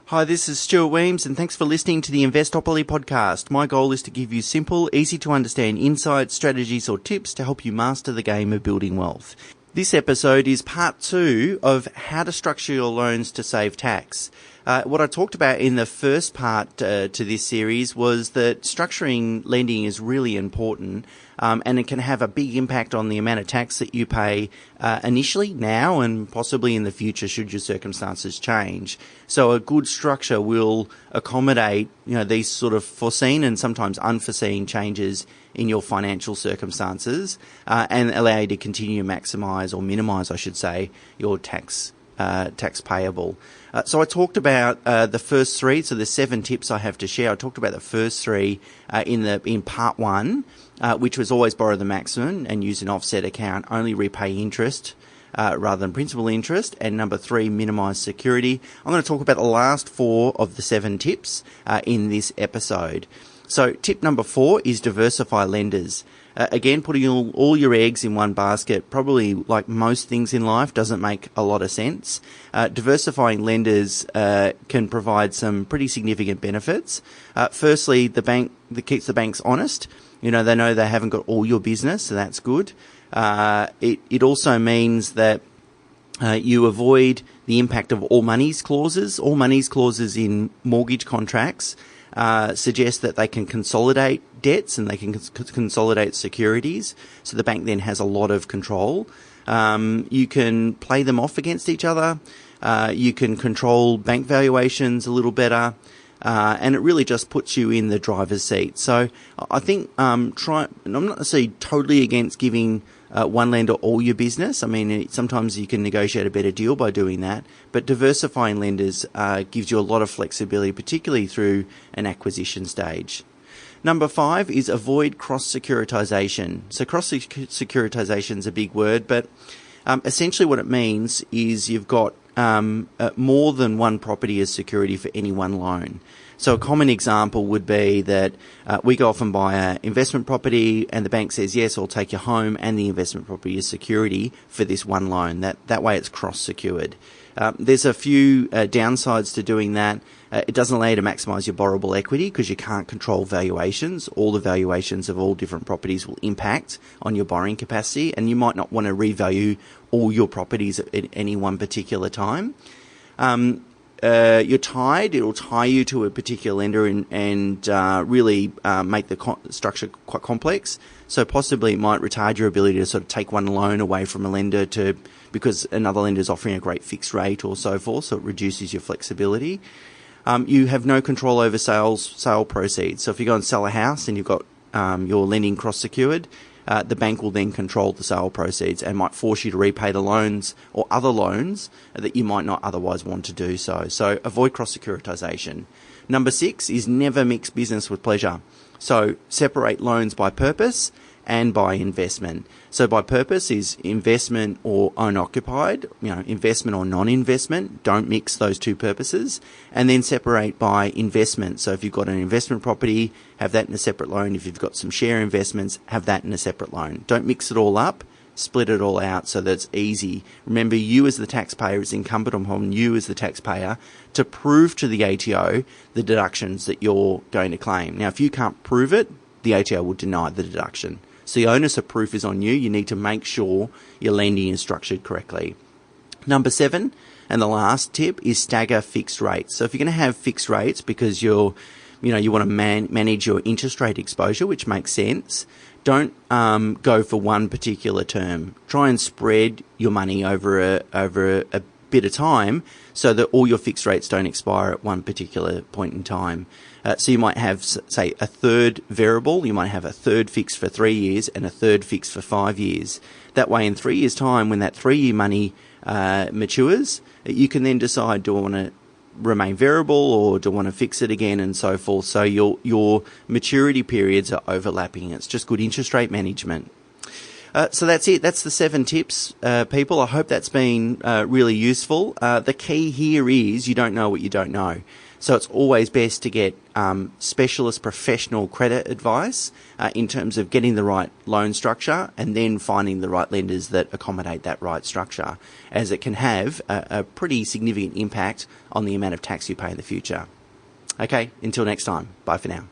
Hi, this is Stuart Weems, and thanks for listening to the Investopoly podcast. My goal is to give you simple, easy to understand insights, strategies, or tips to help you master the game of building wealth. This episode is part 2 of how to structure your loans to save tax. What I talked about in the first part to this series was that structuring lending is really important, and it can have a big impact on the amount of tax that you pay initially, now, and possibly in the future should your circumstances change. So a good structure will accommodate, these sort of foreseen and sometimes unforeseen changes in your financial circumstances, and allow you to continue to maximise or minimise, I should say, your tax payable. So I talked about the first 3, so the 7 tips I have to share. I talked about the first 3 in part 1, which was always borrow the maximum and use an offset account, only repay interest rather than principal interest, and number 3, minimise security. I'm going to talk about the last 4 of the 7 tips in this episode. So tip number 4 is diversify lenders. Again, putting all your eggs in one basket, probably like most things in life, doesn't make a lot of sense. Diversifying lenders can provide some pretty significant benefits. Firstly, the bank that keeps the banks honest. They know they haven't got all your business, so that's good. It also means that you avoid the impact of all monies clauses. All monies clauses in mortgage contracts suggest that they can consolidate debts and they can consolidate securities, so the bank then has a lot of control. You can play them off against each other. You can control bank valuations a little better, and it really just puts you in the driver's seat. So I think and I'm not necessarily totally against giving one lender all your business. I mean, sometimes you can negotiate a better deal by doing that, but diversifying lenders gives you a lot of flexibility, particularly through an acquisition stage. Number 5 is avoid cross-securitization. So cross-securitization is a big word, but essentially what it means is you've got more than one property as security for any one loan. So a common example would be that we go off and buy an investment property and the bank says, yes, I'll take your home and the investment property as security for this one loan. That way it's cross-secured. There's a few downsides to doing that. It doesn't allow you to maximise your borrowable equity because you can't control valuations. All the valuations of all different properties will impact on your borrowing capacity, and you might not want to revalue all your properties at any one particular time. You're tied. It'll tie you to a particular lender and really make the structure quite complex. So possibly it might retard your ability to sort of take one loan away from a lender because another lender is offering a great fixed rate or so forth. So it reduces your flexibility. You have no control over sale proceeds. So if you go and sell a house and you've got your lending cross-secured, the bank will then control the sale proceeds and might force you to repay the loans or other loans that you might not otherwise want to do so. So avoid cross-securitization. Number 6 is never mix business with pleasure. So separate loans by purpose and by investment. So by purpose is investment or owner-occupied, investment or non-investment. Don't mix those two purposes. And then separate by investment. So if you've got an investment property, have that in a separate loan. If you've got some share investments, have that in a separate loan. Don't mix it all up. Split it all out so that it's easy. Remember, you as the taxpayer, it's incumbent upon you as the taxpayer to prove to the ATO the deductions that you're going to claim. Now, if you can't prove it, the ATO will deny the deduction. So the onus of proof is on you. You need to make sure your lending is structured correctly. Number 7, and the last tip, is stagger fixed rates. So if you're going to have fixed rates because you want to manage your interest rate exposure, which makes sense, don't go for one particular term. Try and spread your money over a bit of time so that all your fixed rates don't expire at one particular point in time. So you might have, say, a third variable. You might have a third fixed for 3 years and a third fixed for 5 years. That way, in 3 years' time, when that 3-year money matures, you can then decide, do I want to remain variable or do I want to fix it again, and so forth. So your maturity periods are overlapping. It's just good interest rate management. So that's it. That's the 7 tips, people. I hope that's been really useful. The key here is you don't know what you don't know. So it's always best to get specialist professional credit advice in terms of getting the right loan structure and then finding the right lenders that accommodate that right structure, as it can have a pretty significant impact on the amount of tax you pay in the future. Okay, until next time. Bye for now.